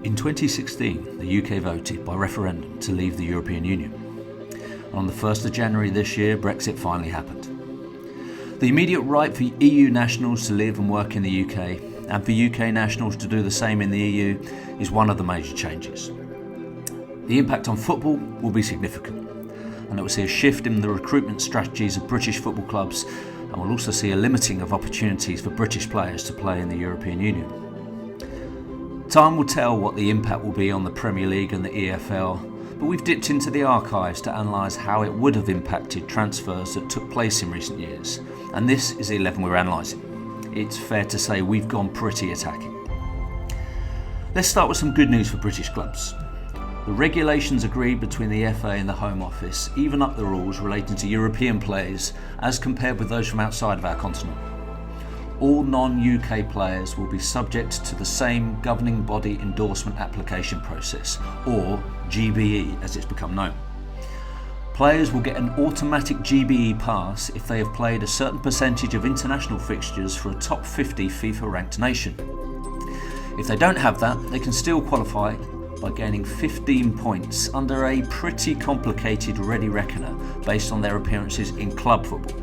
In 2016, the UK voted by referendum to leave the European Union. On the 1st of January this year, Brexit finally happened. The immediate right for EU nationals to live and work in the UK, and for UK nationals to do the same in the EU, is one of the major changes. The impact on football will be significant, and it will see a shift in the recruitment strategies of British football clubs, and will also see a limiting of opportunities for British players to play in the European Union. Time will tell what the impact will be on the Premier League and the EFL, but we've dipped into the archives to analyse how it would have impacted transfers that took place in recent years, and this is the 11 we're analysing. It's fair to say we've gone pretty attacking. Let's start with some good news for British clubs. The regulations agreed between the FA and the Home Office even up the rules relating to European players as compared with those from outside of our continent. All non-UK players will be subject to the same governing body endorsement application process, or GBE as it's become known. Players will get an automatic GBE pass if they have played a certain percentage of international fixtures for a top 50 FIFA ranked nation. If they don't have that, they can still qualify by gaining 15 points under a pretty complicated ready reckoner based on their appearances in club football.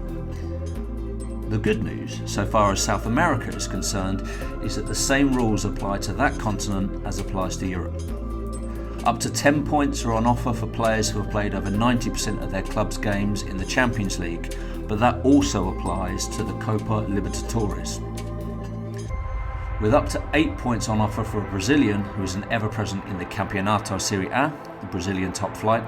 The good news, so far as South America is concerned, is that the same rules apply to that continent as applies to Europe. Up to 10 points are on offer for players who have played over 90% of their club's games in the Champions League, but that also applies to the Copa Libertadores. With up to 8 points on offer for a Brazilian who is an ever-present in the Campeonato Serie A, the Brazilian top flight,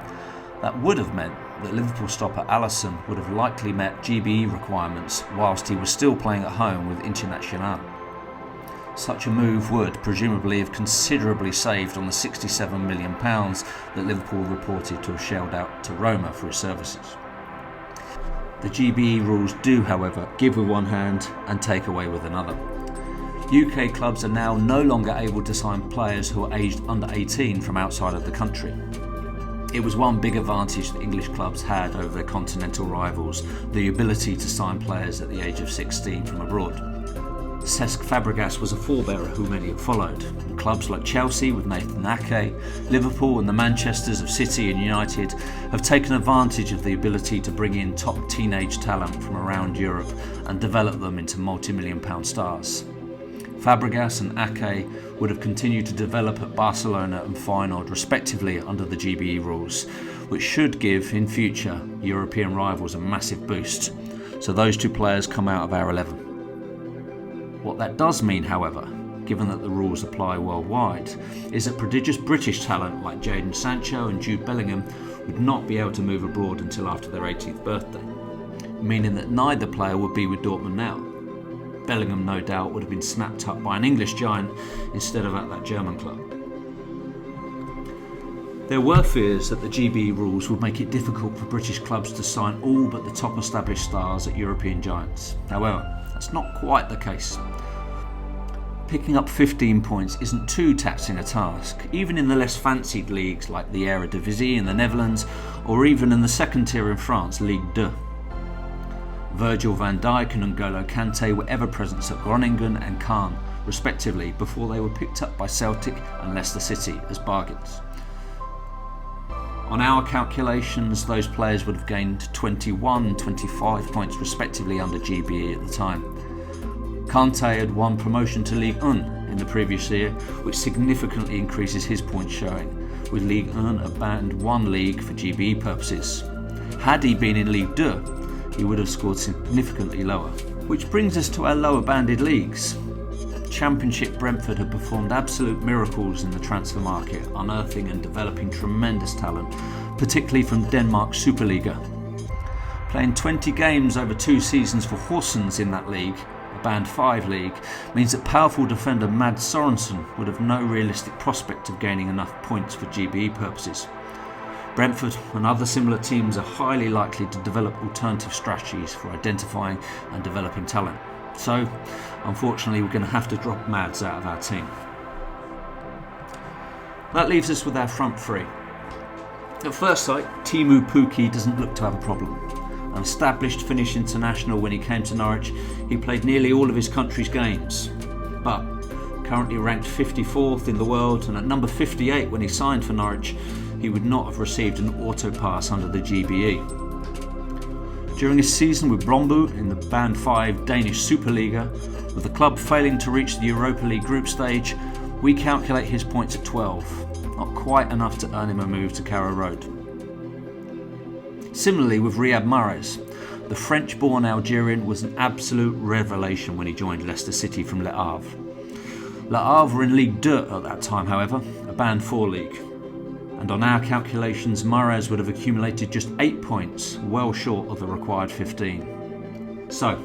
that would have meant that Liverpool stopper Alisson would have likely met GBE requirements whilst he was still playing at home with Internacional. Such a move would presumably have considerably saved on the £67 million that Liverpool reported to have shelled out to Roma for his services. The GBE rules do, however, give with one hand and take away with another. UK clubs are now no longer able to sign players who are aged under 18 from outside of the country. It was one big advantage that English clubs had over their continental rivals, the ability to sign players at the age of 16 from abroad. Cesc Fabregas was a forebearer who many have followed. And clubs like Chelsea with Nathan Ake, Liverpool and the Manchesters of City and United have taken advantage of the ability to bring in top teenage talent from around Europe and develop them into multi-million-pound stars. Fabregas and Ake would have continued to develop at Barcelona and Feyenoord respectively under the GBE rules, which should give in future European rivals a massive boost. So those two players come out of our 11. What that does mean, however, given that the rules apply worldwide, is that prodigious British talent like Jadon Sancho and Jude Bellingham would not be able to move abroad until after their 18th birthday, meaning that neither player would be with Dortmund now. Bellingham, no doubt, would have been snapped up by an English giant instead of at that German club. There were fears that the GBE rules would make it difficult for British clubs to sign all but the top established stars at European giants. However, that's not quite the case. Picking up 15 points isn't too taxing a task, even in the less fancied leagues like the Eredivisie in the Netherlands, or even in the second tier in France, Ligue 2. Virgil van Dijk and N'Golo Kante were ever-present at Groningen and Caen, respectively, before they were picked up by Celtic and Leicester City as bargains. On our calculations, those players would have gained 21 and 25 points respectively under GBE at the time. Kante had won promotion to Ligue 1 in the previous year, which significantly increases his point showing, with Ligue 1 a band 1 league for GBE purposes. Had he been in Ligue 2, he would have scored significantly lower. Which brings us to our lower banded leagues. Championship Brentford have performed absolute miracles in the transfer market, unearthing and developing tremendous talent, particularly from Denmark's Superliga. Playing 20 games over 2 seasons for Horsens in that league, a Band 5 league, means that powerful defender Mads Sorensen would have no realistic prospect of gaining enough points for GBE purposes. Brentford and other similar teams are highly likely to develop alternative strategies for identifying and developing talent. So, unfortunately, we're going to have to drop Mads out of our team. That leaves us with our front three. At first sight, Teemu Pukki doesn't look to have a problem. An established Finnish international when he came to Norwich, he played nearly all of his country's games. But currently ranked 54th in the world, and at number 58 when he signed for Norwich, he would not have received an auto pass under the GBE. During his season with Brøndby in the Band 5 Danish Superliga, with the club failing to reach the Europa League group stage, we calculate his points at 12, not quite enough to earn him a move to Carrow Road. Similarly with Riyad Mahrez, the French-born Algerian was an absolute revelation when he joined Leicester City from Le Havre. Le Havre were in Ligue 2 at that time, however, a Band 4 league. And on our calculations, Mahrez would have accumulated just 8 points, well short of the required 15. So,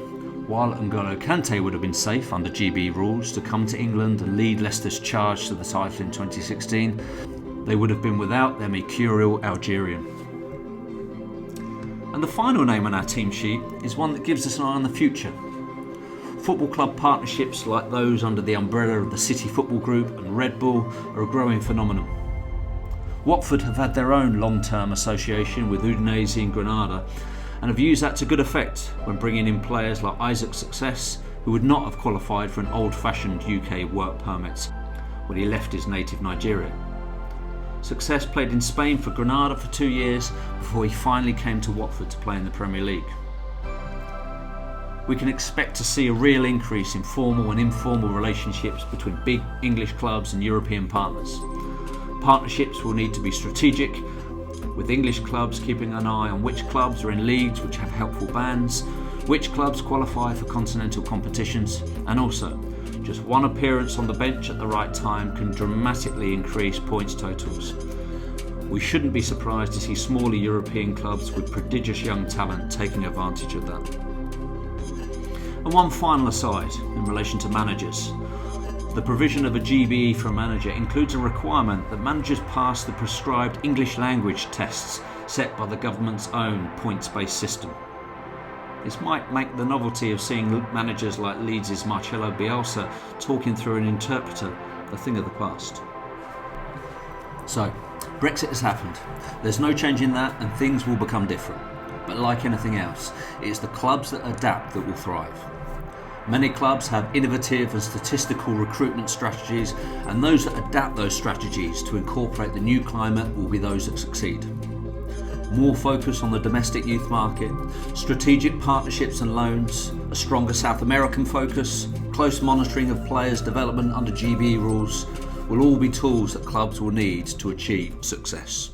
while N'Golo Kante would have been safe under GBE rules to come to England and lead Leicester's charge to the title in 2016, they would have been without their mercurial Algerian. And the final name on our team sheet is one that gives us an eye on the future. Football club partnerships like those under the umbrella of the City Football Group and Red Bull are a growing phenomenon. Watford have had their own long-term association with Udinese and Granada and have used that to good effect when bringing in players like Isaac Success, who would not have qualified for an old-fashioned UK work permit when he left his native Nigeria. Success played in Spain for Granada for 2 years before he finally came to Watford to play in the Premier League. We can expect to see a real increase in formal and informal relationships between big English clubs and European partners. Partnerships will need to be strategic, with English clubs keeping an eye on which clubs are in leagues which have helpful bans, which clubs qualify for continental competitions, and also just one appearance on the bench at the right time can dramatically increase points totals. We shouldn't be surprised to see smaller European clubs with prodigious young talent taking advantage of that. And one final aside in relation to managers. The provision of a GBE for a manager includes a requirement that managers pass the prescribed English language tests set by the government's own points-based system. This might make the novelty of seeing managers like Leeds' Marcelo Bielsa talking through an interpreter a thing of the past. So, Brexit has happened. There's no change in that, and things will become different. But like anything else, it is the clubs that adapt that will thrive. Many clubs have innovative and statistical recruitment strategies, and those that adapt those strategies to incorporate the new climate will be those that succeed. More focus on the domestic youth market, strategic partnerships and loans, a stronger South American focus, close monitoring of players' development under GBE rules will all be tools that clubs will need to achieve success.